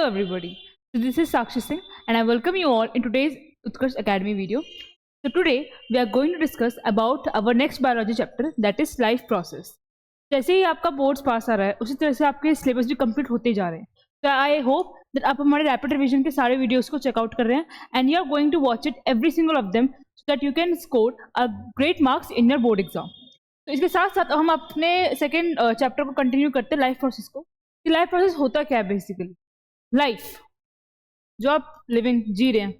everybody. So this is Sakshi Singh and I welcome you all in today's Utkarsh Academy video. So today we are going to discuss about our next biology chapter, that is life process. जैसे ही आपका boards पास आ रहा है उसी तरह से आपके syllabus भी complete होते जा रहे हैं. तो आई होप दैट आप हमारे रैपिड रिवीजन के सारे वीडियोस को चेकआउट कर रहे हैं and you are going to watch it every single of them so that you can score a great marks in your board exam. तो इसके साथ साथ हम अपने सेकेंड चैप्टर को कंटिन्यू करते हैं लाइफ प्रोसेस को. कि लाइफ प्रोसेस होता क्या है बेसिकली. लाइफ जो आप लिविंग जी रहे हैं,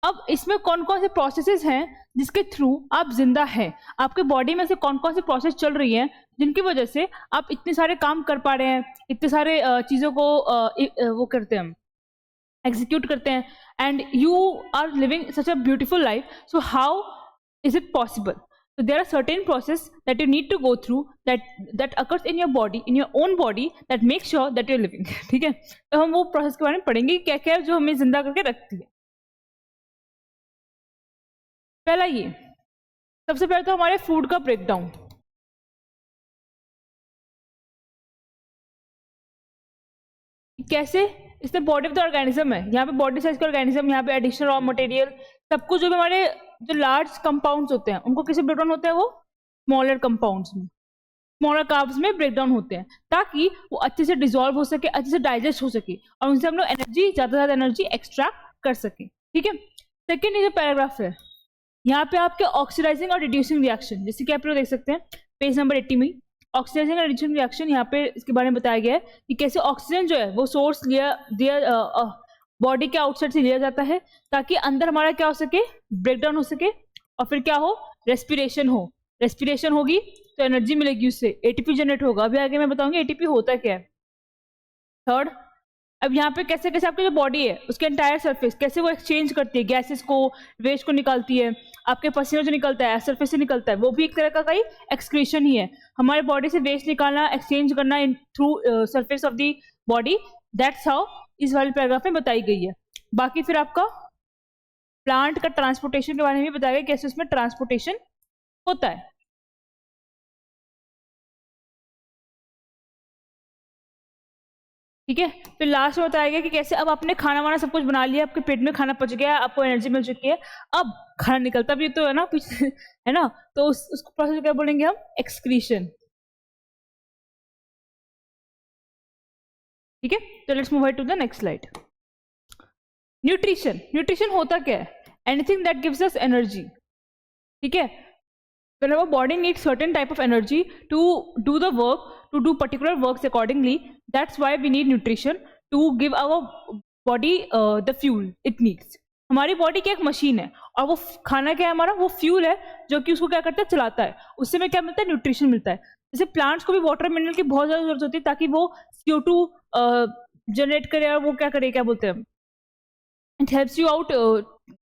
अब इसमें कौन कौन से प्रोसेसेस हैं जिसके थ्रू आप जिंदा हैं. आपके बॉडी में से कौन कौन से प्रोसेस चल रही हैं जिनकी वजह से आप इतने सारे काम कर पा रहे हैं, इतने सारे चीज़ों को वो करते हैं, एग्जीक्यूट करते हैं, and you are living such a beautiful life. So how is it possible? So there are certain process that you need to go through that occurs in your body, in your own body, that makes sure that you're living. ठीक है, तो हम वो process के बारे में पढ़ेंगे क्या क्या है जो हमें जिंदा करके रखती है. पहला ये, सबसे पहले तो हमारे फूड का ब्रेकडाउन. कैसे? इसमें बॉडी ऑफ द ऑर्गेनिज्म है, यहाँ पे बॉडी साइज का ऑर्गेनिज्म, यहाँ पे एडिशनल रॉ मटेरियल, सब कुछ जो भी हमारे जो लार्ज कंपाउंड्स होते हैं उनको किसे ब्रेकडाउन होता है, वो स्मॉलर कंपाउंड्स में, स्मॉलर कार्ब्स में ब्रेकडाउन होते हैं ताकि वो अच्छे से डिसॉल्व हो सके, अच्छे से डाइजेस्ट हो सके और उनसे हम लोग एनर्जी, ज़्यादा से ज़्यादा एनर्जी एक्सट्रैक्ट कर सके. ठीक है. सेकेंड ये जो पैराग्राफ है, यहाँ पे आपके ऑक्सीडाइजिंग और रिड्यूसिंग रिएक्शन, जैसे कि आप लोग देख सकते हैं पेज नंबर 80 में, ऑक्सीडाइजिंग और रिड्यूसिंग रिएक्शन यहाँ पे इसके बारे में बताया गया है कि कैसे ऑक्सीजन जो है वो सोर्स बॉडी के आउटसाइड से लिया जाता है ताकि अंदर हमारा क्या हो सके, ब्रेकडाउन हो सके और फिर क्या हो, रेस्पिरेशन हो. रेस्पिरेशन होगी तो एनर्जी मिलेगी, उससे एटीपी जनरेट होगा. अभी आगे मैं बताऊंगी एटीपी होता क्या है. थर्ड, अब यहाँ पे कैसे कैसे आपकी जो बॉडी है उसके एंटायर सरफेस कैसे वो एक्सचेंज करती है, गैसेस को, वेस्ट को निकालती है. आपके पसीना जो निकलता है सरफेस से निकलता है वो भी एक तरह का कहीं एक्सक्रीशन ही है. हमारे बॉडी से वेस्ट निकालना, एक्सचेंज करना in through surface of the body, that's how इस वाले पैराग्राफ में बताई गई है. बाकी फिर आपका प्लांट का ट्रांसपोर्टेशन के बारे में भी बताया गया, कैसे उसमें ट्रांसपोर्टेशन होता है. ठीक है. फिर लास्ट में बताया गया कि कैसे अब आपने खाना वाना सब कुछ बना लिया, आपके पेट में खाना पच गया, आपको एनर्जी मिल चुकी है, अब खाना निकलता भी तो है ना पीछे, है ना, तो उसको प्रोसेस क्या बोलेंगे हम, एक्सक्रीशन. ठीक है. तो let's move to the next slide. Nutrition. Nutrition होता क्या है? Anything that gives us energy. ठीक है. Whenever body needs certain type of energy to do the work, to do particular works accordingly, that's why we need nutrition to give our body the fuel it needs. हमारी body की एक machine है और वो खाना क्या है हमारा, वो फ्यूल है जो कि उसको क्या करता है, चलाता है. उससे में क्या मिलता है, न्यूट्रिशन मिलता है. जैसे प्लांट्स को भी वाटर मिनरल की बहुत ज़्यादा जरूरत होती है ताकि वो CO2 जनरेट करे और वो क्या करे, क्या बोलते हैं, इट हेल्प्स यू आउट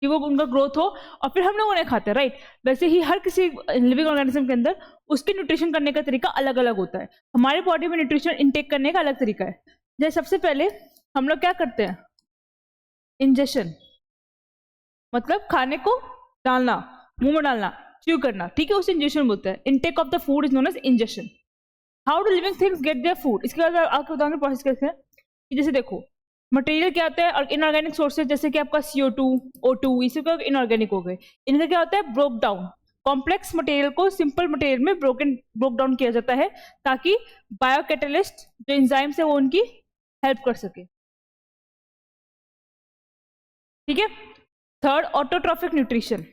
कि वो उनका ग्रोथ हो और फिर हम लोग उन्हें खाते हैं. राइट. वैसे ही हर किसी लिविंग ऑर्गेनिज्म के अंदर उसके न्यूट्रिशन करने का तरीका अलग अलग होता है. हमारे बॉडी में न्यूट्रिशन इनटेक करने का अलग तरीका है. जैसे सबसे पहले हम लोग क्या करते हैं, इंजेशन, मतलब खाने को डालना, मुंह में डालना, च्यू करना. ठीक है, उसे इंजेशन बोलते हैं. Intake of the food is known as ingestion. How do living things get their food? इसके बाद आपको बताऊंगे प्रोसेस कैसे है. जैसे देखो, मटेरियल क्या होता है, और इनऑर्गेनिक सोर्सेज जैसे कि आपका CO2, O2, इसी को इनऑर्गेनिक हो गए. इनका क्या होता है, ब्रोक डाउन. कॉम्प्लेक्स मटेरियल को सिंपल मटेरियल में ब्रोक डाउन किया जाता है ताकि बायोकैटलिस्ट जो एंजाइम्स है वो उनकी हेल्प कर सके. ठीक है. Third, autotrophic nutrition.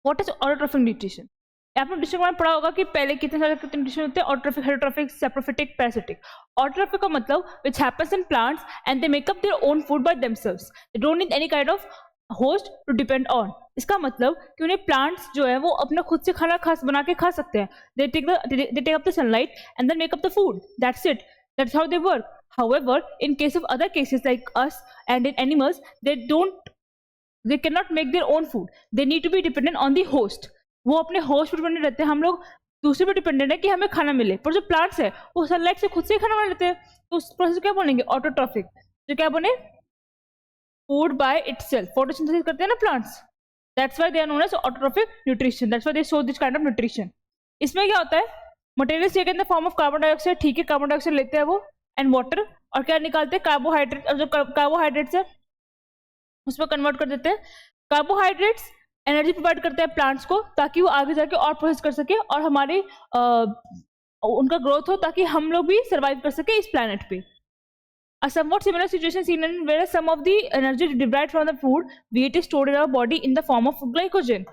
What is autotrophic nutrition? आपने न्यूट्रिशन में पढ़ा होगा कि पहले कितने सारे न्यूट्रिशन होते हैं, autotrophic, heterotrophic, saprophytic, parasitic. Autotrophic का मतलब which happens in plants and they make up their own food by themselves, they don't need any kind of host to depend on. इसका मतलब कि उन्हें प्लांट्स जो है वो अपना खुद से खाना बना के खा सकते हैं. They take up the sunlight and then make up the food, that's it, that's how they work. However, in case of other cases like us and in animals, they cannot make their own food. They need to be dependent on the host. वो अपने host पर dependent रहते हैं, हम लोग दूसरे पर dependent है कि हमें खाना मिले. पर जो प्लांट्स है वो सनलाइट से खुद से ही खाना बना लेते हैं. तो उस प्रोसेस क्या बोलेंगे, ऑटोट्रॉफिक. जो क्या बने, फूड बाय इटसेल्फ, फोटोसिंथेसिस करते हैं ना plants, that's why they are known as autotrophic nutrition, that's why they show this kind of nutrition. इसमें क्या होता है, material taken in the form of carbon dioxide. ठीक है, कार्बन डाइऑक्साइड लेते हैं वो, एंड वाटर, और क्या निकालते हैं, कार्बोहाइड्रेट, जो कार्बोहाइड्रेट्स है उसमें कन्वर्ट कर देते हैं। कार्बोहाइड्रेट्स एनर्जी प्रोवाइड करते हैं प्लांट्स को ताकि वो आगे जाके और प्रोसेस कर सके और हमारी उनका ग्रोथ हो ताकि हम लोग भी सर्वाइव कर सके इस प्लैनेट पे। A somewhat similar situation seen in where some of the energy derived from the food we eat is stored in our body in the form of glycogen.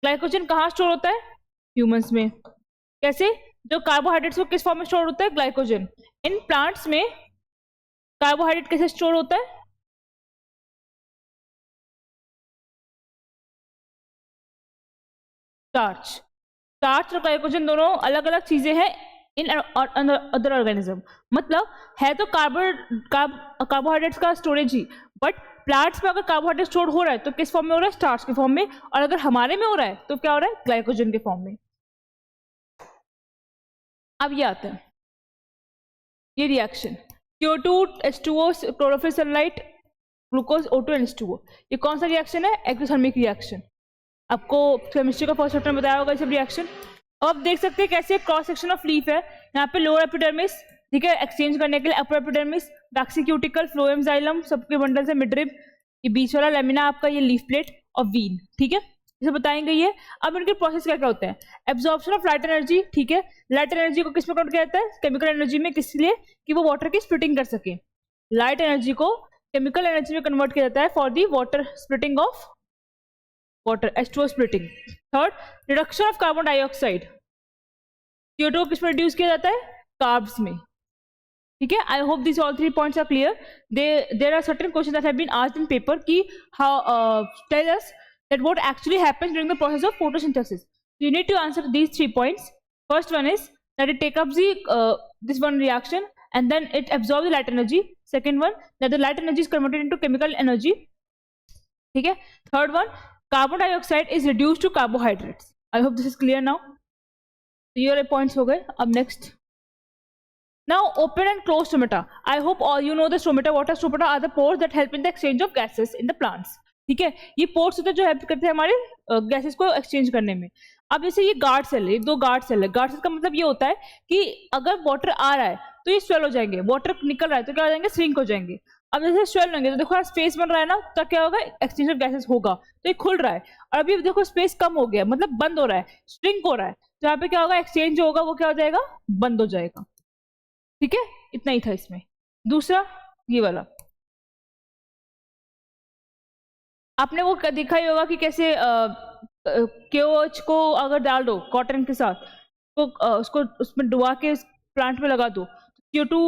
Glycogen कहाँ स्टोर होता है, humans में। कैसे, जो carbohydrates वो किस form में store होता है, ग्लाइकोजन। इन प्लांट्स में कार्बोहाइड्रेट कैसे स्टोर होता है, स्टार्च। स्टार्च और ग्लाइकोजन दोनों अलग अलग चीजें हैं इन अदर ऑर्गेनिज्म। मतलब है तो कार्बोहाइड्रेट्स का स्टोरेज ही, बट प्लांट्स में अगर कार्बोहाइड्रेट स्टोर हो रहा है तो किस फॉर्म में हो रहा है, स्टार्च के फॉर्म में, और अगर हमारे में हो रहा है तो क्या हो रहा है, ग्लाइकोजन के फॉर्म में। अब ये आता है ये reaction CO2 H2O chlorophyll sunlight glucose O2 and H2O। ये कौन सा रिएक्शन है, एक्सोथर्मिक रिएक्शन। आपको केमिस्ट्री का फर्स्ट चैप्टर में बताया होगा ये सब रिएक्शन। अब आप देख सकते हैं कैसे क्रॉस सेक्शन ऑफ लीफ है, यहाँ पे लोअर एपिडर्मिस, ठीक है, एक्सचेंज करने के लिए अपर एपिडर्मिस, वैक्सीक्यूटिकल, फ्लोएम जाइलम, सबके बंडल से मिडरिब, ये बीच वाला लेमिना आपका ये लीफ प्लेट और वीन, ठीक है, इसे बताएंगे ये। अब इनके प्रोसेस क्या क्या होते हैं, एब्जॉर्प्शन ऑफ लाइट एनर्जी, ठीक है, लाइट एनर्जी को किस में कन्वर्ट किया जाता है, केमिकल एनर्जी में, किस लिए, कि वो वाटर की स्प्लिटिंग कर सके। लाइट एनर्जी को केमिकल एनर्जी में कन्वर्ट किया जाता है for the water splitting of water, H2O splitting. Third, reduction of carbon dioxide, CO2 किस में रिड्यूस किया जाता है, कार्ब्स में, ठीक है। I hope this all 3 points are clear. There are certain questions that have been asked in paper कि how tell us that what actually happens during the process of photosynthesis. You need to answer these 3 points. First one is that it take up this one reaction and then it absorbs the light energy. Second one, that the light energy is converted into chemical energy, ठीक है। Third one, carbon dioxide is reduced to carbohydrates. I hope this is clear now. Your points हो गए। अब next, now open and closed stomata. I hope all you know the stomata. What are stomata? Are the pores that help in the exchange of gases in the plants. ठीक है, ये pores होते हैं जो help करते हैं हमारे gases को एक्सचेंज करने में। अब जैसे ये गार्ड सेल है, 2 गार्ड सेल है। गार्ड सेल का मतलब ये होता है कि अगर वाटर आ रहा है तो ये स्वेल हो जाएंगे, वाटर निकल रहा है तो क्या हो जाएंगे, श्रिंक हो जाएंगे। अब जैसे स्वेल होंगे तो देखो स्पेस बन रहा है ना, तो क्या होगा, एक्सचेंज ऑफ गैसेस होगा, तो ये खुल रहा है। और अभी देखो स्पेस कम हो गया, मतलब बंद हो रहा है, श्रिंक हो रहा है, तो यहाँ पे क्या होगा, एक्सचेंज होगा वो क्या हो जाएगा, बंद हो जाएगा, ठीक है। इतना ही था इसमें। दूसरा ये वाला आपने वो देखा ही होगा कि कैसे KOH को अगर डाल दो कॉटन के साथ तो उसको उसमें डुबा के प्लांट में लगा दो, CO2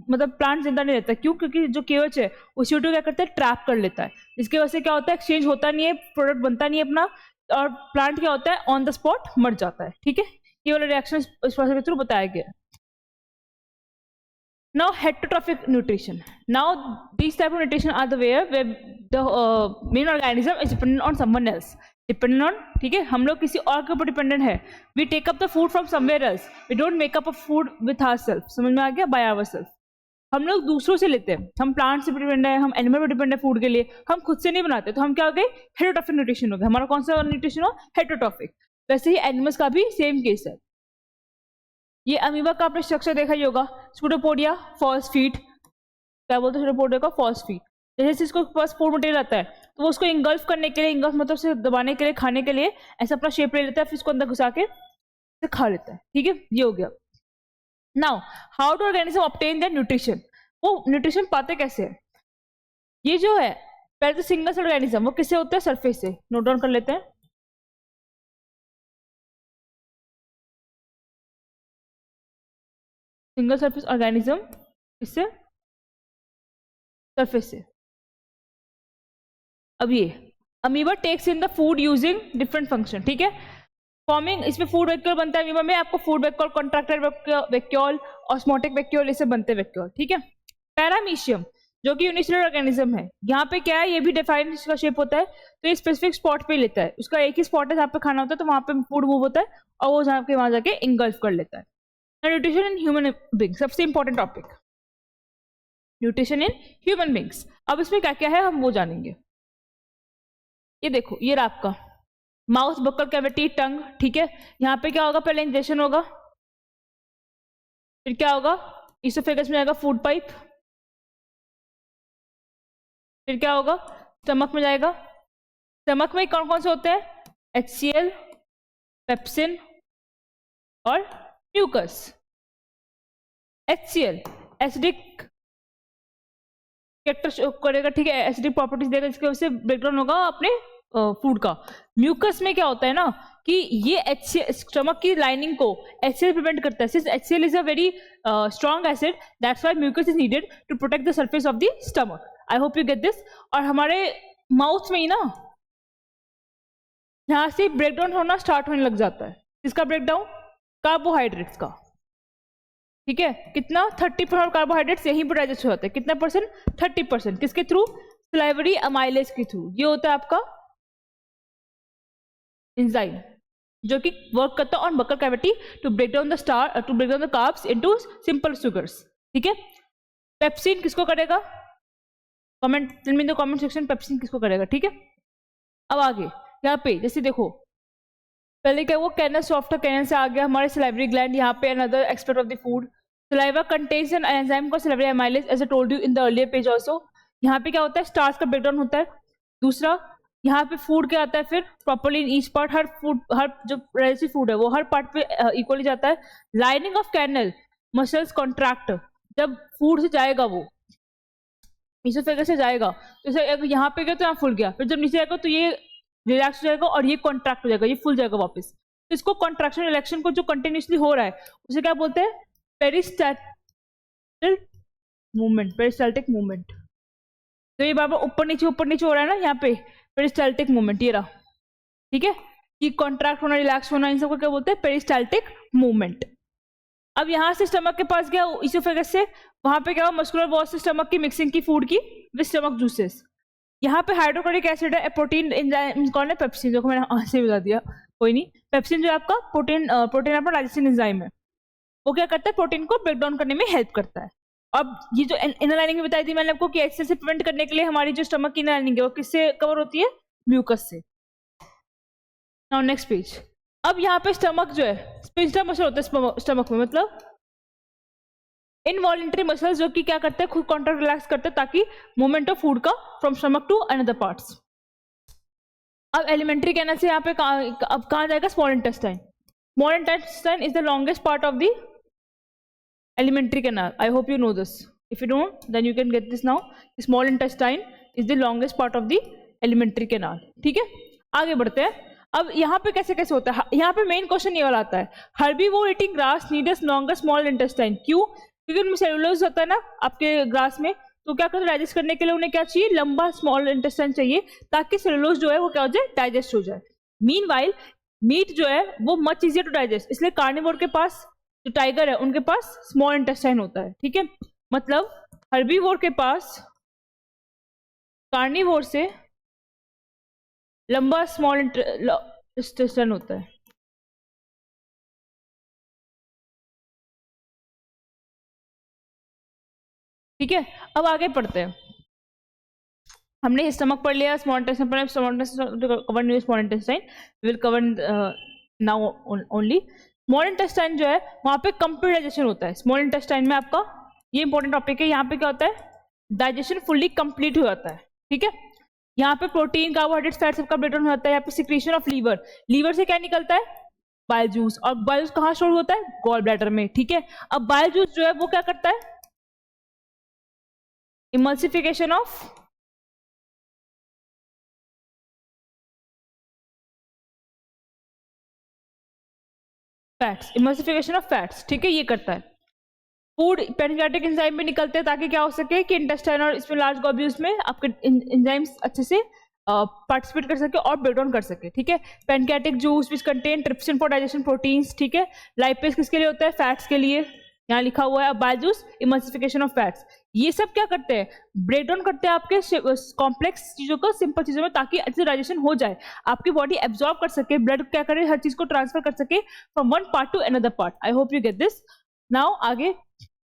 मतलब प्लांट जिंदा नहीं रहता। क्यों? क्योंकि जो KOH है वो CO2 क्या करता है, ट्रैप कर लेता है, जिसकी वजह से क्या होता है, एक्सचेंज होता नहीं है, प्रोडक्ट बनता नहीं है अपना, और प्लांट क्या होता है, ऑन द स्पॉट मर जाता है, ठीक है। ये वाला रिएक्शन इस प्रोसेस के थ्रू बताया गया है। Now heterotrophic nutrition. Now these type of nutrition are the where the main organism is dependent on someone else. Dependent on, ठीक है, हम लोग किसी और के ऊपर डिपेंडेंट है। We take up the food from somewhere else. We don't make up a food with ourselves. समझ में आ गया? By ourselves. हम लोग दूसरों से लेते हैं, हम प्लांट से डिपेंड है, हम एनिमल पर डिपेंड है फूड के लिए, हम खुद से नहीं बनाते, तो हम क्या हो गए, हेटरोट्रॉफिक न्यूट्रिशन हो गया। हमारा कौन सा न्यूट्रिशन हो, हेटरोट्रॉफिक। वैसे ही एनिमल्स का भी सेम केस है। ये अमीबा का आपने स्ट्रक्चर देखा ही होगा, स्यूडोपोडिया, फॉस्फीट, क्या बोलते हैं स्यूडोपोडिया का, फॉस्फीट। जैसे इसको पास फूड मटेरियल आता है तो वो उसको इंगल्फ करने के लिए, इंगल्फ मतलब से दबाने के लिए, खाने के लिए ऐसा अपना शेप ले लेता है, फिर इसको अंदर घुसा के खा लेता है, ठीक है। ये हो गया। Now how do organism obtain their nutrition, वो न्यूट्रिशन पाते कैसे है। ये जो है पहले तो सिंगल सेल ऑर्गेनिज्म, वो किससे होता है, सरफेस से। नोट डाउन कर लेते हैं। सिंगल सरफेस ऑर्गेनिज्म इससे, सरफेस से। अब ये amoeba takes in the food using different function, ठीक है। फॉर्मिंग, इसमें फूड वैक्यूल बनता है अमीबा में, आपको food vacuole, contractile vacuole, osmotic vacuole, इससे बनते वैक्यूल, ठीक है। पैरामीशियम जो कि यूनिसेलुलर ऑर्गेनिज्म है, यहाँ पे क्या है, ये भी डिफाइंड इसका शेप होता है, तो ये स्पेसिफिक स्पॉट पे लेता है, उसका एक ही स्पॉट है जहाँ पे खाना होता है, तो वहाँ पे फूड मूव होता है और वो जहाँ के वहाँ जाके इंगल्फ कर लेता है। न्यूट्रिशन इन ह्यूमन बींग्स, सबसे important topic, nutrition in human beings. अब इसमें क्या क्या है हम वो जानेंगे। ये देखो, ये रहा आपका माउथ, बक्कल कैविटी, टंग, ठीक है। यहाँ पे क्या होगा, पहले इंजेक्शन होगा, फिर क्या होगा, इसोफेगस में आएगा फूड पाइप, फिर क्या होगा, स्टमक में जाएगा। स्टमक में कौन कौन से होते हैं, HCl, पेप्सिन और mucus. HCl acidic character show करेगा, ठीक है, एसिडिक प्रॉपर्टीज देगा, जिसकी वजह से ब्रेकडाउन होगा अपने फूड का। म्यूकस में क्या होता है ना कि ये HCl स्टमक की लाइनिंग को HCl प्रिवेंट करता है। Since HCl is a very strong acid, that's why mucus is needed to protect the surface of the stomach. I hope you get this. और हमारे माउथ में ही ना यहाँ से ब्रेकडाउन होना स्टार्ट होने लग जाता है। इसका ब्रेकडाउन कार्बोहाइड्रेट्स का, ठीक है, कितना 30% कार्बोहाइड्रेट्स यहीं पर डाइजेस्ट हो जाते हैं। कितना परसेंट, 30%। किसके थ्रू, सलाइवरी अमाइलेज के थ्रू। ये होता है आपका एंजाइम जो कि वर्क करता है on buccal cavity to break down the carbs into simple sugars, ठीक है। पेप्सिन किसको करेगा, comment tell me in the comment section, pepsin किसको करेगा, ठीक है। अब आगे यहाँ पे जैसे देखो, पहले क्या वो कैनल सॉफ्ट कैनल से आ गया हमारे सलाइवरी ग्लैंड। यहाँ पे another expect of the food, saliva contains an enzyme called salivary amylase as I told you in the earlier page also. यहाँ पे क्या होता है, स्टार्च का ब्रेकडाउन होता है। दूसरा यहाँ पे फूड क्या आता है फिर प्रॉपर्ली इन ईच पार्ट, हर फूड, हर जो डाइजेस्टिव फूड है वो हर पार्ट पे इक्वली जाता है। Lining of canal muscles contract, जब फूड से जाएगा वो इसोफेगस से जाएगा, तो यहाँ पे गया तो यहाँ फुल गया, फिर जब नीचे जाएगा तो ये रिलैक्स हो जाएगा और ये कॉन्ट्रैक्ट हो जाएगा, ये फुल जाएगा वापस। तो इसको कॉन्ट्रैक्शन रिलैक्शन को जो कंटिन्यूसली हो रहा है उसे क्या बोलते हैं, पेरिस्टाल्टिक मूवमेंट, पेरिस्टाल्टिक मूवमेंट। तो ये बार बार ऊपर नीचे हो रहा है ना यहाँ पे, पेरिस्टाल्टिक मूवमेंट ये रहा, ठीक है। कि कॉन्ट्रैक्ट होना, रिलैक्स होना, इन सबको क्या बोलते हैं, पेरिस्टाल्टिक मूवमेंट। अब यहाँ से स्टमक के पास गया इसोफेगस से, वहां पे क्या हुआ, मस्कुलर वॉल से स्टमक की मिक्सिंग की फूड की विद स्टमक जूसेस। यहाँ पे हाइड्रोक्लोरिक एसिड है, प्रोटीन एंजाइम कौन है, पेप्सिन, जो मैंने आज से बता दिया, कोई नहीं। पेप्सिन जो है आपका प्रोटीन आपका डाइजेस्टिव एंजाइम है, वो क्या करता है, प्रोटीन को ब्रेक डाउन करने में हेल्प करता है। अब ये जो इनर लाइनिंग बताई थी मैंने आपको कि HCl से प्रिवेंट करने के लिए हमारी जो स्टमक की इनर लाइनिंग है वो किससे कवर होती है, म्यूकस से। Now next page. अब यहाँ पे स्टमक जो है, स्पिंस्टर मसल होता है स्टमक में, मतलब इनवॉलेंटरी मसल्स जो कि क्या करते हैं, खुद कॉन्ट्रैक्ट रिलैक्स करते हैं ताकि मूवमेंट ऑफ फूड का from stomach to another parts. अब एलिमेंट्री कैनल से यहाँ पे अब कहाँ जाएगा, small intestine. Small intestine is the longest part of the elementary canal. I hope you know this. If you don't, then you can get this now. Small intestine is the longest part of the elementary canal. ठीक है, आगे बढ़ते हैं। अब यहाँ पे कैसे कैसे होता है, यहाँ पे मेन क्वेश्चन ये वाला आता है, herbivore eating grass need a longer small intestine. क्यों, क्योंकि उनमें सेलुलोज होता है ना आपके ग्रास में, तो क्या करते हैं, डाइजेस्ट करने के लिए उन्हें क्या चाहिए, लंबा स्मॉल इंटेस्टाइन चाहिए ताकि सेलुलोज जो है वो क्या हो जाए, डाइजेस्ट हो जाए। मीनवाइल मीट जो है वो मच इजियर टू डाइजेस्ट, इसलिए कार्निवोर के पास जो टाइगर है उनके पास स्मॉल इंटेस्टाइन होता है, ठीक है। मतलब हर्बीवोर के पास कार्निवोर से लंबा स्मॉल इंटेस्टाइन होता है। ठीक है, अब आगे पढ़ते हैं। हमने स्टमक पढ़ लिया, स्मॉल इंटेस्टाइन पढ़ लिया, cover new small intestine, will cover now only. Small intestine जो है वहां पे कंप्लीट डाइजेशन होता है। स्मॉल इंटेस्टाइन में आपका ये इंपॉर्टेंट टॉपिक है, यहाँ पे क्या होता है, डाइजेशन फुल्ली कंप्लीट हो जाता है, ठीक है। यहाँ पे प्रोटीन, कार्बोहाइड्रेट, फैट सबका ब्रेकडाउन हो जाता है। यहाँ पे सिक्रीशन ऑफ लीवर, लीवर से क्या निकलता है, बाइल जूस, और बाइल जूस कहाँ स्टोर होता है, गॉल ब्लैडर में, ठीक है। अब बाइल जूस जो है वो क्या करता है, emulsification of fats, emulsification of fats, ठीक है, ये करता है। फूड पैनक्रियाटिक एंजाइम में निकलते हैं ताकि क्या हो सके कि इंटेस्टाइन और इसमें लार्ज ग्लोब्यूल्स में आपके एंजाइम्स अच्छे से पार्टिसिपेट कर सके और ब्रेक डाउन कर सके, ठीक है। Pancreatic juice which contain trypsin for digestion proteins, ठीक है। लाइपेज किसके लिए होता है, फैट्स के लिए, यहाँ लिखा हुआ है। Bile juice emulsification of fats, ये सब क्या करते हैं, ब्रेक डाउन करते हैं आपके कॉम्प्लेक्स चीजों को सिंपल चीजों में, ताकि अच्छे से डाइजेशन हो जाए, आपकी बॉडी एब्जॉर्ब कर सके, ब्लड क्या करे, हर चीज को ट्रांसफर कर सके from one part two another part. I hope you get this. Now आगे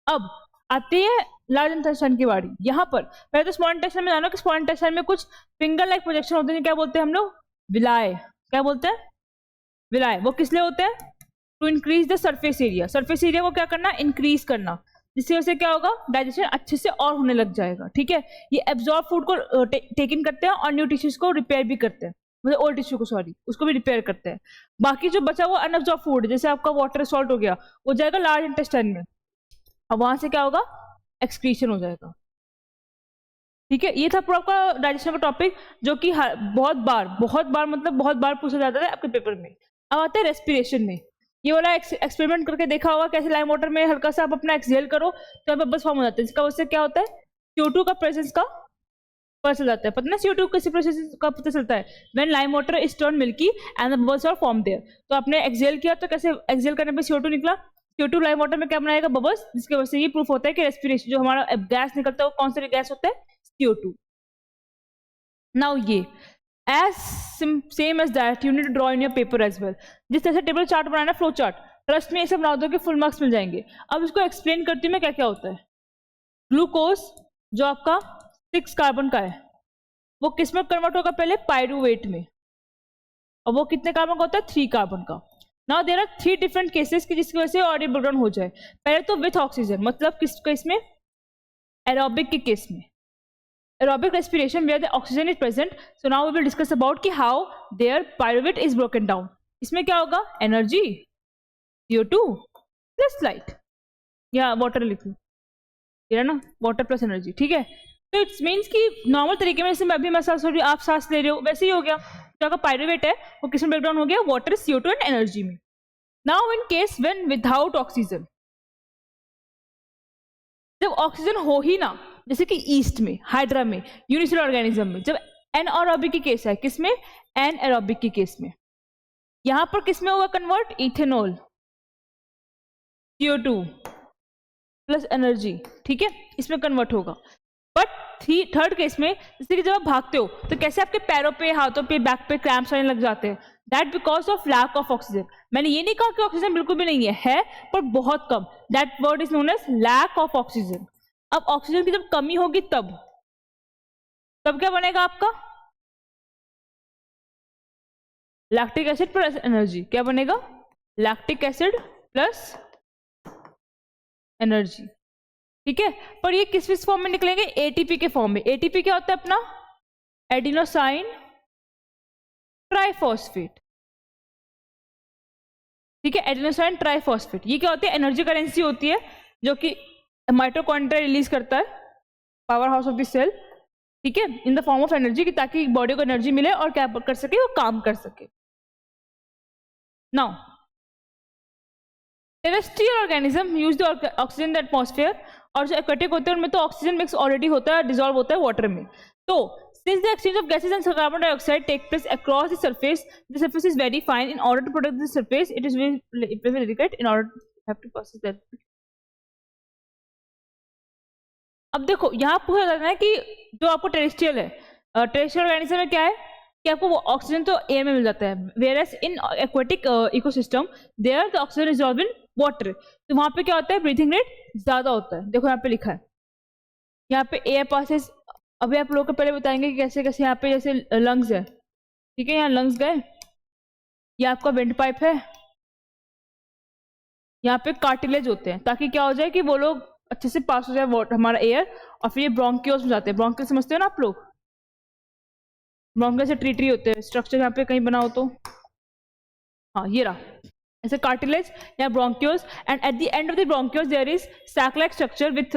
अब आती है लार्ज इंटेस्टाइन की बारी। यहाँ पर पहले तो स्मॉल इंटेस्टाइन में जानो कि स्मॉल इंटेस्टाइन में कुछ फिंगर लाइक प्रोजेक्शन होते हैं, क्या बोलते हैं हम लोग, विलाय, क्या बोलते हैं, विलाय। वो किस लिए होते हैं, to increase the surface area, surface area को क्या करना, इंक्रीज करना। जिसकी वजह से क्या होगा, डाइजेशन अच्छे से और होने लग जाएगा, ठीक है। ये एब्जॉर्ब फूड को टेक इन करते हैं और न्यू टिश्यूज को रिपेयर भी करते हैं, मतलब ओल्ड टिश्यू को, सॉरी, उसको भी रिपेयर करते हैं। बाकी जो बचा हुआ अनएब्जॉर्ब फूड, जैसे आपका वाटर सॉल्ट हो गया, वो जाएगा लार्ज इंटेस्टाइन में, अब वहां से क्या होगा, एक्सक्रीशन हो जाएगा, ठीक है। ये था पूरा आपका डाइजेशन का टॉपिक, जो कि बहुत बार मतलब बहुत बार पूछा जाता है आपके पेपर में। अब आते हैं रेस्पिरेशन में। ये वाला एक्सपेरिमेंट करके देखा होगा, कैसे लाइम वाटर में हल्का सा आप अपना एक्सहेल करो तो यहाँ पे बस फॉर्म हो जाता है, इसका वजह से क्या होता है, CO2 का प्रेजेंस का पता चल जाता है। पता ना CO2 किसी प्रोसेस का पता चलता है, when lime water is turn milky and the bubbles are form there. तो आपने एक्सहेल किया तो कैसे एक्सहेल करने पे CO2 निकला, CO2 लाइम वाटर में क्या बनाएगा, बबल्स, जिसकी वजह से ये प्रूफ होता है कि रेस्पिरेशन, जो हमारा गैस निकलता है वो कौन सा गैस होता है, CO2। नाउ ये as same as that you need to draw in your paper as well। जिस तरह से टेबल चार्ट बनाना, फ्लो चार्ट, ट्रस्ट में ये सब बना दो कि फुल मार्क्स मिल जाएंगे। अब इसको एक्सप्लेन करती हूँ मैं क्या क्या होता है। ग्लूकोज जो आपका 6 कार्बन का है, वो किस में कन्वर्ट होगा, पहले पायरुवेट में, और वो कितने कार्बन का होता है, 3 कार्बन का। Now there are 3 different cases की जिसकी वजह से ऑडियो ब्रेकडाउन हो जाए। पहले तो विथ ऑक्सीजन, मतलब किस केस में, एरोबिक के केस में, aerobic respiration where the oxygen is present। so now we will discuss about कि how their pyruvate is broken down। इसमें क्या होगा, एनर्जी CO2 प्लस लाइट, या वाटर लिख लो, ये ना, वाटर प्लस एनर्जी, ठीक है। तो इट्स मीन्स कि नॉर्मल तरीके में, जैसे मैं अभी मैं सांस ले रही हूँ, आप सांस ले रहे हो, वैसे ही हो गया। जो आपका पायरुवेट है वो किसमें ब्रेकडाउन हो गया, वाटर, CO2 एंड एनर्जी में। Now in case when without oxygen, जब ऑक्सीजन हो ही ना, जैसे कि ईस्ट में, हाइड्रा में, यूनिसेलुलर ऑर्गेनिज्म में, जब एनएरोबिक की केस है, किसमें, एनएरोबिक की केस में, यहां पर किसमें होगा convert, ethanol, CO2 plus energy, ठीक है, इसमें कन्वर्ट होगा। बट थर्ड केस में, जैसे कि जब आप भागते हो तो कैसे आपके पैरों पे, हाथों पे, बैक पे क्रैम्प्स आने लग जाते हैं, that because of lack of oxygen. मैंने ये नहीं कहा कि ऑक्सीजन बिल्कुल भी नहीं है पर बहुत कम, that word is known as lack of oxygen. अब ऑक्सीजन की जब कमी होगी तब क्या बनेगा आपका, लैक्टिक एसिड प्लस एनर्जी, क्या बनेगा, लैक्टिक एसिड प्लस एनर्जी, ठीक है। पर ये किस फॉर्म में निकलेंगे, ATP के फॉर्म में। ATP क्या होता है अपना, एडिनोसाइन ट्राइफॉस्फेट, ठीक है, एडिनोसाइन ट्राइफॉस्फेट। ये क्या होती है, एनर्जी करेंसी होती है, जो कि माइटोकॉन्ड्रिया रिलीज करता है, powerhouse of the cell, ठीक है, in the form of energy, कि ताकि बॉडी को एनर्जी मिले और क्या कर सके, वो काम कर सके। Now terrestrial organism use the oxygen the atmosphere, और जो एक्वेटिक होते हैं उनमें तो ऑक्सीजन मिक्स ऑलरेडी होता है, डिसॉल्व होता है वाटर में। तो since the exchange of gases and carbon dioxide take place across the surface is very fine। in order to protect the surface it is very delicate, in order to have to process that। अब देखो यहाँ पूछा जाता है कि जो आपको terrestrial है, टेरेस्ट्रियल ऑर्गेनिज्म में क्या है कि आपको वो ऑक्सीजन तो एयर में मिल जाता है, whereas in aquatic ecosystem there the oxygen is dissolved in water. तो वहां पे क्या होता है, ब्रीथिंग रेट ज्यादा होता है। देखो यहाँ पे लिखा है, यहाँ पे एयर पासेस, अभी आप लोगों को पहले बताएंगे कि कैसे कैसे, यहाँ पे जैसे लंग्स है, ठीक है, यहाँ लंग्स गए, ये आपका विंड पाइप है, यहाँ पे कार्टिलेज होते हैं, ताकि क्या हो जाए कि वो लोग अच्छे से पास हो जाए हमारा एयर, और फिर ये ब्रोंकियोल्स में जाते हैं। ब्रोंकियल समझते हो ना आप लोग, ब्रोंकियल से ट्री होते हैं, स्ट्रक्चर यहाँ पे कहीं बना हो तो, हाँ ये रहा, ऐसे कार्टिलेज या bronchioles, and at the end of the bronchioles there is sac like structure with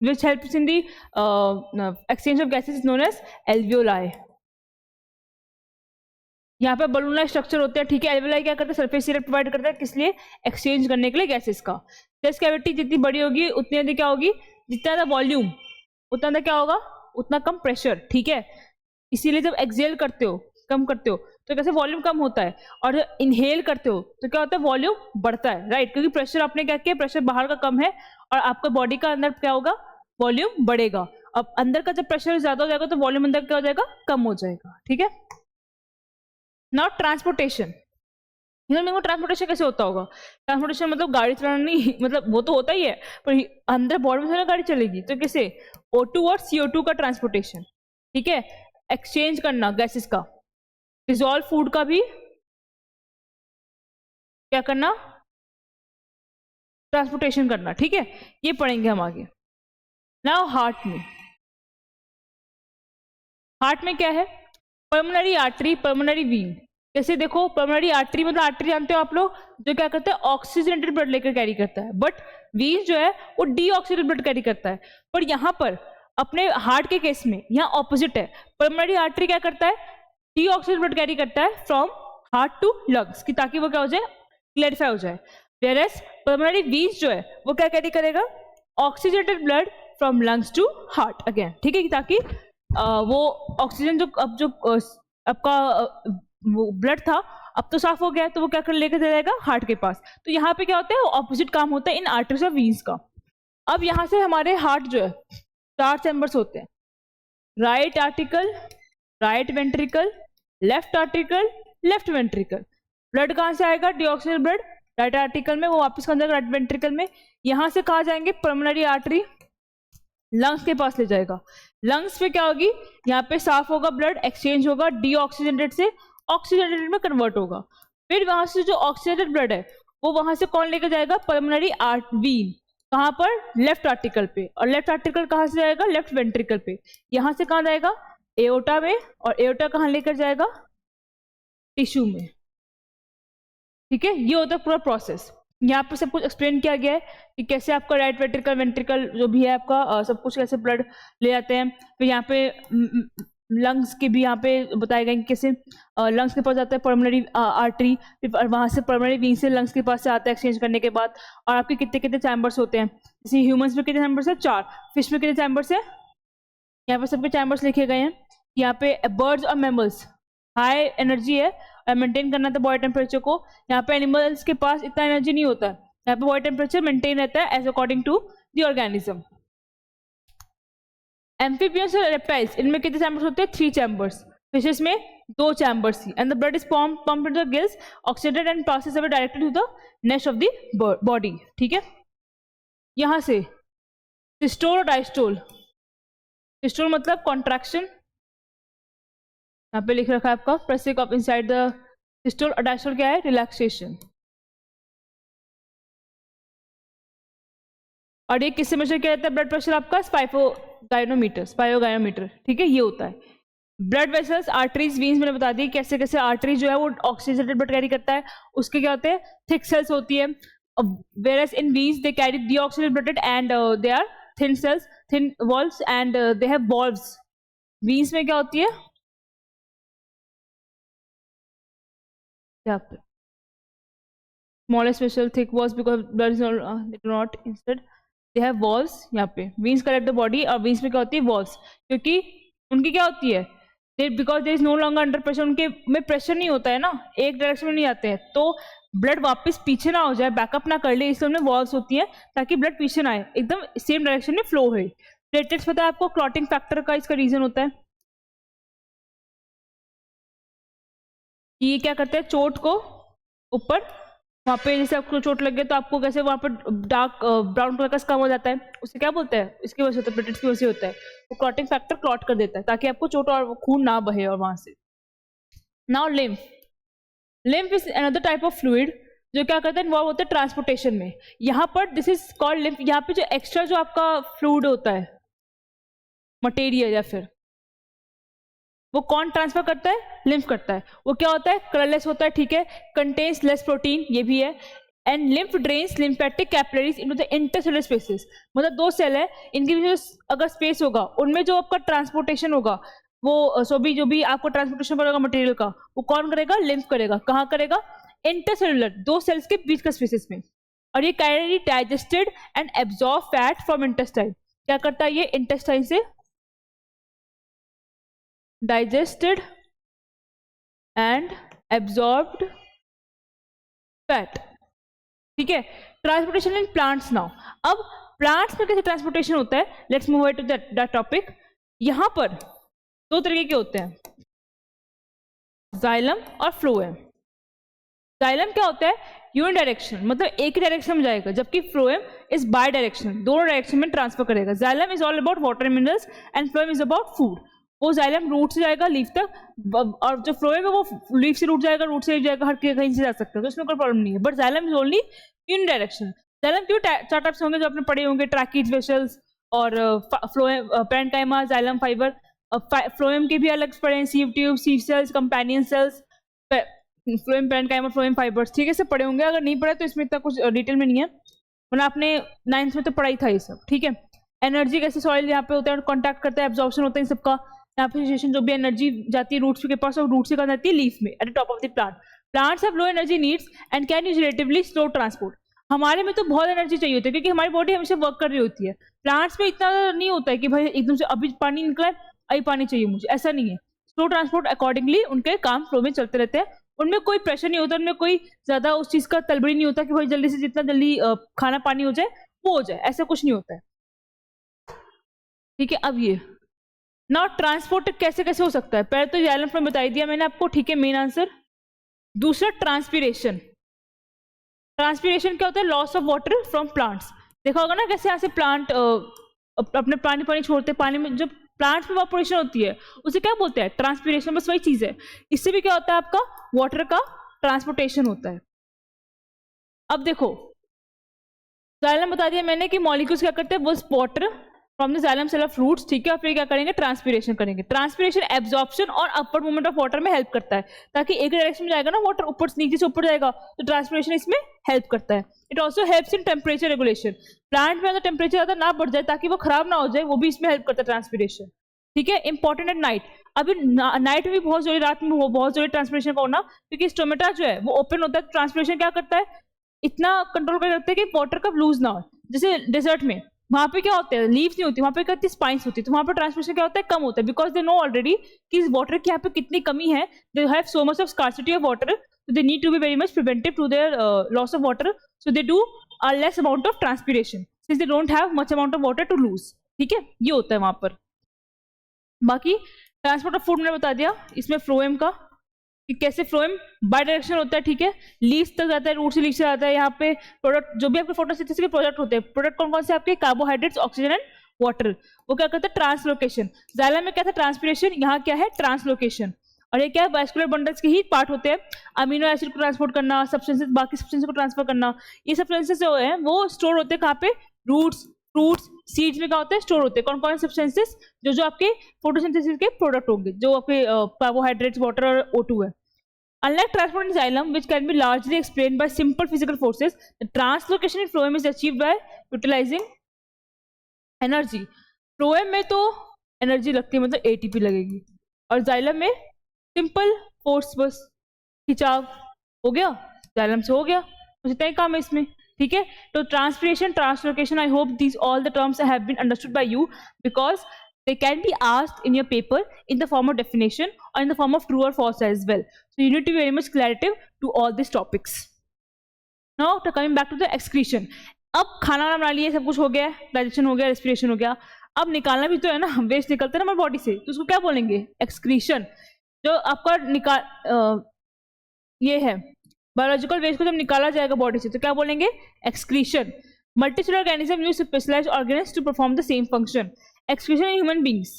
which helps in the exchange of gases known as alveoli। यहाँ पे बलून लाइक स्ट्रक्चर होते हैं, ठीक है। एल्वेलाई क्या करते हैं, सरफेस एरिया प्रोवाइड करता है, किस लिए, एक्सचेंज करने के लिए गैसेस का। चेस्ट कैविटी जितनी बड़ी होगी उतनी अधिक क्या होगी, जितना ज़्यादा वॉल्यूम उतना ज़्यादा क्या होगा, उतना कम प्रेशर, ठीक है। इसीलिए जब एक्सहेल करते हो, कम करते हो, तो कैसे वॉल्यूम कम होता है, और जब इनहेल करते हो तो क्या होता है, वॉल्यूम बढ़ता है, राइट, क्योंकि प्रेशर आपने क्या किया, प्रेशर बाहर का कम है और आपका बॉडी का अंदर क्या होगा, वॉल्यूम बढ़ेगा। अब अंदर का जब प्रेशर ज्यादा हो जाएगा तो वॉल्यूम अंदर क्या हो जाएगा, कम हो जाएगा, ठीक है। नाउ ट्रांसपोर्टेशन, ट्रांसपोर्टेशन कैसे होता होगा, ट्रांसपोर्टेशन मतलब गाड़ी चलाना नहीं, मतलब वो तो होता ही है, पर अंदर बॉडी में गाड़ी चलेगी तो कैसे, O2 और CO2 का ट्रांसपोर्टेशन, ठीक है, एक्सचेंज करना गैसेस का, डिसॉल्व फूड का भी क्या करना, ट्रांसपोर्टेशन करना, ठीक है, ये पढ़ेंगे हम आगे। नाउ हार्ट में क्या है, पल्मोनरी आर्टरी, पल्मोनरी वीन। जैसे देखो पल्मोनरी आर्टरी मतलब आर्टरी जानते हो आप लोग, जो क्या करता है ऑक्सीजनेटेड ब्लड लेकर कैरी करता है, बट वीन जो है वो डीऑक्सीजनेटेड ब्लड कैरी करता है। पर यहाँ पर अपने हार्ट के केस में यहाँ ऑपोजिट है, पल्मोनरी आर्टरी क्या करता है, डीऑक्सीजनेटेड ब्लड कैरी करता है फ्रॉम हार्ट टू लंग्स, की ताकि वो क्या हो जाए, क्लैरिफाई हो जाए। वेयरएज पल्मोनरी वीन्स जो है वो क्या कैरी करेगा, oxygenated blood from lungs to heart again, ठीक है, ताकि वो ऑक्सीजन जो आपका ब्लड था अब तो साफ हो गया है, तो वो क्या कर लेकर जाएगा हार्ट के पास। तो यहाँ पे क्या होता है, ऑपोजिट काम होता है इन आर्टरीज और वीन्स का। अब यहाँ से हमारे हार्ट जो है 4 चैम्बर्स होते हैं, right article, right ventricle, left article, left ventricle. Blood कहाँ से आएगा, डीऑक्सीजनेटेड ब्लड राइट आर्टिकल में, वो वापस कहाँ जाएगा, राइट वेंट्रिकल में। यहाँ से कहाँ जाएंगे, पल्मोनरी आर्टरी लंग्स के पास ले जाएगा। लंग्स पे क्या होगी, यहाँ पे साफ होगा ब्लड, एक्सचेंज होगा, डीऑक्सीजनेटेड से ऑक्सीजनेटेड में कन्वर्ट होगा। फिर वहां से जो ऑक्सीजनेटेड ब्लड है वो वहां से कौन लेकर जाएगा, पल्मोनरी वीन, कहाँ पर, लेफ्ट आर्टिकल पे। और लेफ्ट आर्टिकल कहाँ से जाएगा, लेफ्ट वेंट्रिकल पे। यहाँ से कहाँ जाएगा, एओर्टा में, और एओर्टा कहाँ लेकर जाएगा, टिश्यू में, ठीक है। ये होता है पूरा प्रोसेस। यहाँ पर सब कुछ एक्सप्लेन किया गया है कि कैसे आपका राइट वेंट्रिकल, वेंट्रिकल जो भी है आपका सब कुछ कैसे ब्लड ले जाते हैं। फिर यहाँ पे लंग्स के भी यहाँ पे बताया गया कि कैसे लंग्स के पास जाता है पल्मोनरी आर्टरी, फिर वहाँ से पल्मोनरी वीन से लंग्स के पास से आता है एक्सचेंज करने के बाद। और आपके कितने कितने चैम्बर्स होते हैं, जैसे ह्यूमंस में कितने चैम्बर्स है, 4, फिश में कितने चैम्बर्स है, यहाँ पे सबके चैम्बर्स लिखे गए हैं। यहाँ पे बर्ड्स और मैमल्स हाई एनर्जी है और मेंटेन करना था बॉडी टेम्परेचर को। यहाँ पे एनिमल्स के पास इतना एनर्जी नहीं होता है, यहाँ पे बॉडी टेम्परेचर मेंटेन रहता है as according to the organism. Amphibians और रेप्टाइल्स, इनमें कितने चैम्बर्स होते हैं, 3 चैम्बर्स। फिशेस में 2 चैम्बर्स ही। And the blood is pumped into the gills, oxidated and passes away directly to the nest of the body, ठीक है। यहाँ से सिस्टोल और डायस्टोल, सिस्टोल मतलब कॉन्ट्रैक्शन, यहाँ पे लिख रखा है आपका pressing of inside the systole, और डायस्टोल क्या है, रिलैक्सेशन। और ये किससे मेजर किया जाता है ब्लड प्रेशर आपका, स्पाइरोगाइनोमीटर, ठीक है, ये होता है। ब्लड वेसल्स, आर्टरीज, वीन्स मैंने बता दी कैसे कैसे आर्टरी जो है वो ऑक्सीजनेटेड ब्लड कैरी करता है, उसके क्या होते हैं, थिक सेल्स होती है। whereas in veins they carry deoxygenated blood and they are thin cells, thin walls, and they have valves. veins में क्या होती है, smallest vessel, thick walls, because blood is not instead they have walls. यहाँ पे veins collect the body, और veins में क्या होती है, walls, क्योंकि उनकी क्या होती है, because there is no longer under pressure, उनके में प्रेशर नहीं होता है ना, एक डायरेक्शन में नहीं आते हैं, तो ब्लड वापस पीछे ना हो जाए, बैकअप ना कर ले, इसलिए उनमें वॉल्स होती है ताकि ब्लड पीछे ना आए, एकदम सेम डायरेक्शन में फ्लो है। प्लेटलेट्स पता है आपको, क्लॉटिंग फैक्टर का इसका रीजन होता है कि ये क्या करते हैं, चोट को ऊपर वहाँ पे जैसे आपको चोट लग गई तो आपको कैसे वहाँ पर डार्क ब्राउन कलर का स्कम हो जाता है, उसे क्या बोलते हैं, इसकी वजह से होता है, प्लेटलेट्स की वजह से होता है। वो क्लॉटिंग फैक्टर क्लॉट कर देता है ताकि आपको चोट और खून ना बहे और वहां से। Now lymph, lymph is another type of fluid जो क्या करता है, इन्वॉल्व होता है ट्रांसपोर्टेशन में। यहाँ पर दिस इज कॉल्ड लिम्फ। यहाँ पे जो एक्स्ट्रा जो आपका फ्लूइड होता है, मटेरियल या फिर, वो कौन ट्रांसफर करता है, लिम्फ करता है। वो क्या होता है, कलरलेस होता है, ठीक है, कंटेन्स लेस प्रोटीन, ये भी है। And lymph drains lymphatic capillaries into the intercellular spaces, मतलब 2 सेल है, इनके बीच अगर स्पेस होगा उनमें जो आपका ट्रांसपोर्टेशन होगा वो जो भी आपको ट्रांसपोर्टेशन करेगा मटेरियल का, वो कौन करेगा, लिम्फ करेगा। कहाँ करेगा, इंटरसेलुलर 2 सेल्स के बीच का स्पेसेस में। और ये carry digested and absorb fat from intestine, क्या करता है ये, इंटेस्टाइन से डाइजेस्टेड एंड एब्जॉर्ब्ड फैट, ठीक है। ट्रांसपोर्टेशन इन प्लांट्स नाउ, अब प्लांट्स में कैसे ट्रांसपोर्टेशन होता है, let's move to that topic. यहाँ पर 2 तरीके के होते हैं, जाइलम और फ्लोएम। जाइलम क्या होता है, यूनि डायरेक्शन, मतलब एक ही डायरेक्शन में जाएगा, जबकि फ्लोएम इज बाय डायरेक्शन, दोनों डायरेक्शन में ट्रांसफर करेगा। Xylem is all about water minerals and phloem is about food. वो जाइलम रूट से जाएगा लीफ तक, और जो फ्लोएम है वो लीफ से रूट जाएगा, रूट से लीफ जाएगा, हर कहीं से जा सकता है, तो उसमें कोई प्रॉब्लम नहीं है। But xylem is only in direction, xylem क्यों चार टाइप्स होंगे जो आपने पढ़े होंगे, ट्रैकीज वेसल्स और phloem, parenchyma, xylem fibre. Phloem के भी अलग पढ़े हैं, sieve tube, sieve cells, companion cells, phloem, parenchyma, phloem fibres, ठीक है, सब पढ़े होंगे। अगर नहीं पढ़े तो इसमें इतना कुछ डिटेल में नहीं है, वरना आपने 9th में तो पढ़ाई था ये सब, ठीक है। एनर्जी कैसे सॉइल यहाँ पे होता है, कॉन्टैक्ट करता है, एब्जॉर्प्शन होता है इन सबका। यहाँ पे सिचुएशन जो भी एनर्जी जाती है रूट्स के पास, और रूट से कहाँ जाती है, लीफ में, at the top of the plant. Plants have low energy needs and can use relatively slow transport. हमारे में तो बहुत एनर्जी चाहिए होती है क्योंकि हमारी बॉडी हमेशा वर्क कर रही होती है। प्लांट्स में इतना नहीं होता है कि भाई एकदम से अभी पानी निकला है, अभी पानी चाहिए मुझे, ऐसा नहीं है। स्लो ट्रांसपोर्ट अकॉर्डिंगली उनके काम फ्लो में चलते रहते हैं, उनमें कोई प्रेशर नहीं होता, उनमें कोई ज्यादा उस चीज का तलबड़ी नहीं होता कि भाई जल्दी से जितना जल्दी खाना पानी हो जाए वो हो जाए, ऐसा कुछ नहीं होता है, ठीक है। अब ये नाउ ट्रांसपोर्ट कैसे कैसे हो सकता है, पहले तो जाइलम फ्लोएम बता दिया मैंने आपको, ठीक है, मेन आंसर। दूसरा ट्रांसपीरेशन। ट्रांसपीरेशन क्या होता है, loss of water from plants. देखा होगा ना कैसे यहाँ से प्लांट अपने पानी पानी छोड़ते हैं, पानी में जब प्लांट्स में वापोरेशन होती है उसे क्या बोलते हैं, ट्रांसपीरेशन, बस वही चीज है। इससे भी क्या होता है, आपका वाटर का ट्रांसपोर्टेशन होता है। अब देखो जाइलम बता दिया मैंने कि मॉलिक्यूल्स क्या करते हैं, वो water from the xylem cell of roots, ठीक है, और फिर क्या करेंगे, ट्रांसपीरेशन करेंगे। ट्रांसपीरेशन एब्जॉर्प्शन और अपवर्ड मूवमेंट ऑफ वाटर में हेल्प करता है, ताकि एक डायरेक्शन में जाएगा ना वाटर, ऊपर नीचे से ऊपर जाएगा, तो ट्रांसपीरेशन इसमें हेल्प करता है। It also helps in temperature regulation. Plant में अगर टेम्परेचर ज्यादा ना बढ़ जाए ताकि वो खराब ना हो जाए, वो भी इसमें हेल्प करता है ट्रांसपीरेशन, ठीक है। Important at night. अभी नाइट में भी बहुत जरूरी, रात में बहुत जरूरी ट्रांसपीरेशन का होना, क्योंकि स्टोमेटा जो है वो ओपन होता है, ट्रांसपीरेशन क्या करता है, इतना कंट्रोल कर रखते हैं कि वाटर कब लूज ना हो। जैसे डेजर्ट में वहां पे क्या होता है, लीव्स नहीं होती, वहां पे क्या स्पाइंस होती है, तो वहां पे ट्रांसमिशन क्या होता है, कम होता है, बिकॉज दे नो ऑलरेडी कि इस वाटर की यहाँ पे कितनी कमी है, they have so much of scarcity of water, so they need to be very much preventive to their loss of water, so they do a less amount of transpiration since they don't have much amount of water to lose, ठीक है, ये होता है वहां पर। बाकी transport of food मैंने बता दिया, इसमें फ्लोएम का कि कैसे फ्लोएम बाय डायरेक्शन होता है, ठीक है, लीव्स तक जाता है, रूट से लीव्स से जाता है। यहाँ पे प्रोडक्ट जो भी आपके फोटोसिंथेसिस के प्रोडक्ट होते हैं, प्रोडक्ट कौन कौन से आपके, कार्बोहाइड्रेट्स, ऑक्सीजन एंड वाटर, वो क्या करता है, ट्रांसलोकेशन। जाइलम में क्या था, ट्रांसपीरेशन, यहाँ क्या है, ट्रांसलोकेशन। और ये क्या है, वास्कुलर बंडल्स के ही पार्ट होते हैं, अमीनो एसिड को ट्रांसपोर्ट करना, सब्सटेंसेस बाकी सब्सटेंसेस को ट्रांसफर करना। ये सब्सटेंसेस जो है वो स्टोर होते हैं कहाँ पे, रूट्स, फ्रूट्स, सीड्स में क्या होते हैं, स्टोर होते हैं। कौन कौन से सब्सटेंसेस, जो जो आपके फोटोसिंथेसिस के प्रोडक्ट होंगे, जो आपके कार्बोहाइड्रेट्स, वाटर और O2 है। Unlike transport in xylem, which can be largely explained by simple physical forces, the translocation in phloem is achieved by utilizing energy. Phloem में तो एनर्जी लगती है, मतलब ATP लगेगी, और जाइलम में सिंपल फोर्स, बस खिंचाव हो गया, जाइलम से हो गया, बस इतना ही काम है इसमें, ठीक है। तो transpiration, translocation, I hope these all the terms have been understood by you, because they can be asked in your paper in the form of definition or in the form of true or false as well. So you need to be very much claritative to all these topics. Now coming back to the excretion. अब खाना बना लिए, सब कुछ हो गया, digestion हो गया, रेस्पिरेशन हो गया, अब निकालना भी तो है ना, वेस्ट निकलता है ना हमारी बॉडी से, तो उसको क्या बोलेंगे, एक्सक्रीशन। जो आपका ये है बायोलॉजिकल वेस्ट को जब निकाला जाएगा बॉडी से तो क्या बोलेंगे, excretion. Multicellular organism use specialised organs to perform the same function. Excretion in human beings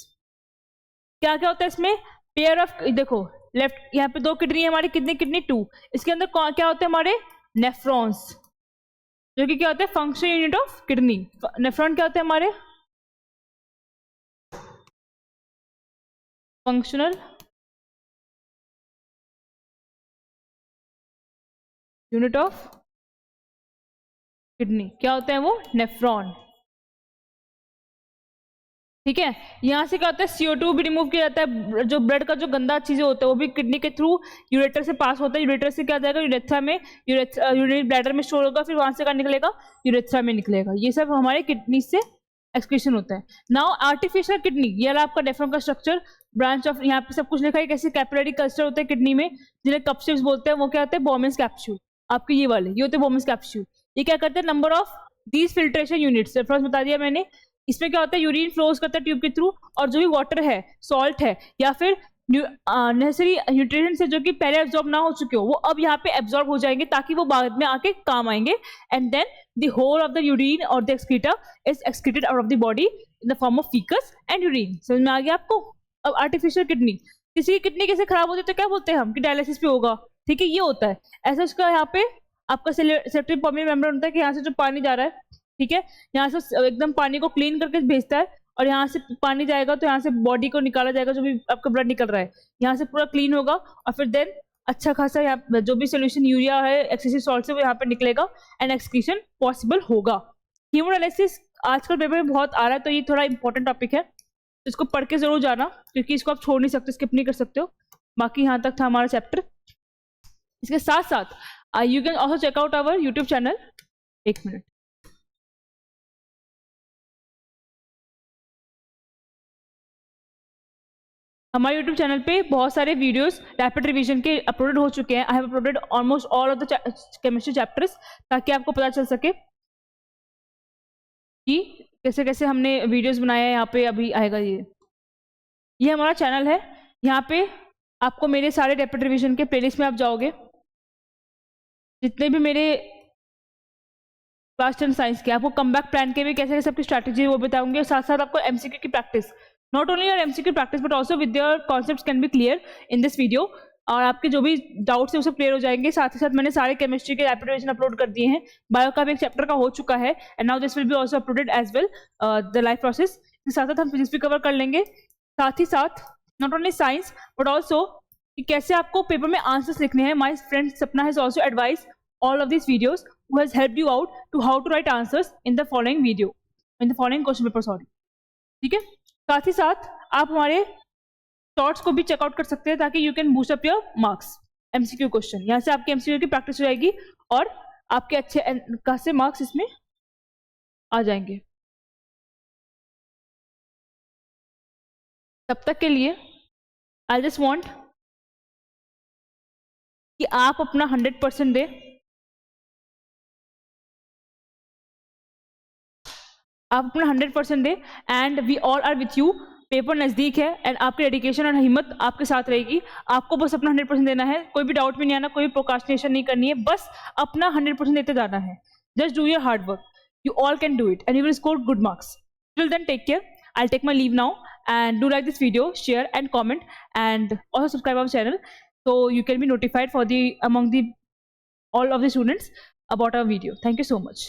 क्या क्या होता है इसमें, पेयर ऑफ, देखो लेफ्ट यहाँ पे 2 किडनी है हमारी, कितनी किडनी, 2, इसके अंदर क्या होते हैं हमारे, नेफ्रॉन्स, जो कि क्या होते हैं, function unit of kidney. Nephron क्या होते हैं हमारे, फंक्शनल यूनिट ऑफ किडनी, क्या होते हैं वो, नेफ्रॉन, ठीक है। यहाँ से क्या होता है, CO2 भी रिमूव किया जाता है, जो ब्लड का जो गंदा चीजें होता है वो भी किडनी के थ्रू यूरेटर से पास होता है, यूरेटर से क्या जाएगा, यूरेथ्रा में, यूरिनरी ब्लैडर में स्टोर होगा, फिर वहां से क्या निकलेगा, यूरेथ्रा में निकलेगा। ये सब हमारे किडनी से एक्सक्रीशन होता है। नाउ आर्टिफिशियल किडनी, ये वाला आपका नेफ्रॉन का स्ट्रक्चर, ब्रांच ऑफ, यहाँ पे सब कुछ लिखा है कैसे कैपिलरी कल्चर होते हैं किडनी में, जिन्हें कप्स्यूल्स बोलते हैं, वो क्या होते हैं, बोमेंस कैप्सूल, आपके ये वाले ये होते हैं बोमेंस कैप्सूल। ये क्या करते हैं, number of these filtration units, reference बता दिया मैंने। इसमें क्या होता है, यूरिन फ्लोज करता है ट्यूब के थ्रू, और जो भी वाटर है, सॉल्ट है, या फिर नेसेसरी न्यूट्रिएंट्स है जो कि पहले एब्जॉर्ब ना हो चुके हो, वो अब यहाँ पे एब्जॉर्ब हो जाएंगे ताकि वो बाद में आके काम आएंगे, and then the whole of the urine और the excreta is excreted out of the body in the form of faeces and urine. समझ में आ गया आपको। अब आर्टिफिशियल किडनी, किसी की किडनी कैसे खराब होती है तो क्या बोलते हैं हम कि डायलिसिस पे होगा, ठीक है, ये होता है ऐसा। इसका यहाँ पे आपका सेलेक्टिव परमिट मेम्ब्रेन होता है कि यहाँ से जो पानी जा रहा है, ठीक है, यहाँ से एकदम पानी को क्लीन करके भेजता है, और यहाँ से पानी जाएगा तो यहाँ से बॉडी को निकाला जाएगा, जो भी आपका ब्लड निकल रहा है यहाँ से पूरा क्लीन होगा, और फिर देन अच्छा खासा यहाँ जो भी सोल्यूशन यूरिया है, एक्सेसिव सॉल्ट से, वो यहाँ पे निकलेगा एंड एक्सक्रीशन पॉसिबल होगा। हीमोडायलिसिस आजकल पेपर में बहुत आ रहा है, तो ये थोड़ा इंपॉर्टेंट टॉपिक है, तो इसको पढ़ के जरूर जाना, क्योंकि इसको आप छोड़ नहीं सकते, स्किप नहीं कर सकते हो। बाकी यहाँ तक था हमारा चैप्टर। इसके साथ साथ you can also check out our YouTube channel. एक मिनट, हमारे यूट्यूब चैनल पे बहुत सारे वीडियोस रैपिड रिवीजन के अपलोडेड हो चुके हैं। I have uploaded almost all of the chemistry chapters, ताकि आपको पता चल सके कि कैसे कैसे हमने वीडियोस बनाए हैं। यहाँ पे अभी आएगा ये हमारा चैनल है। यहाँ पे आपको मेरे सारे रैपिड रिवीजन के प्लेलिस्ट में आप जाओगे, जितने भी मेरे क्लास 10 साइंस के, आपको कम बैक प्लान के भी कैसे कैसे आपकी स्ट्रैटेजी वो बताऊंगी, और साथ साथ आपको एमसीक्यू की practice, not only your MCQ practice but also with your concepts can be clear in this video, और आपके जो भी डाउट्स है वो सब क्लियर हो जाएंगे। साथ ही साथ मैंने सारे केमिस्ट्री के रैपिड रिवीजन अपलोड कर दिए हैं। बायो का भी एक चैप्टर का हो चुका है, and now this will be also uploaded as well the life process. इसके साथ साथ हम फिजिक्स भी कवर कर लेंगे। साथ ही साथ not only science but also कि कैसे आपको पेपर में आंसर्स लिखने हैं। माई फ्रेंड सपना has also advise all of these videos who has helped you out to how to write answers in the following video, in the following question paper, sorry, ठीक है। साथ ही साथ आप हमारे शॉर्ट्स को भी चेकआउट कर सकते हैं, ताकि you can boost up your marks. MCQ question, यहाँ से आपके एमसीक्यू की प्रैक्टिस हो जाएगी और आपके अच्छे खासे मार्क्स इसमें आ जाएंगे। तब तक के लिए आई जस्ट वॉन्ट कि आप अपना 100% दें, आप अपना 100% दें, and we all are with you. Paper नज़दीक है एंड आपकी डेडिकेशन और हिम्मत आपके साथ रहेगी। आपको बस अपना 100% देना है, कोई भी डाउट में नहीं आना, कोई प्रोक्रास्टिनेशन नहीं करनी है, बस अपना 100% देते जाना है। Just do your hard work, you all can do it and you will score good marks. Till then take care, I take my leave now, and do like this video, share and comment, and also subscribe our channel, so you can be notified for the among the all of the students about our video. Thank you so much.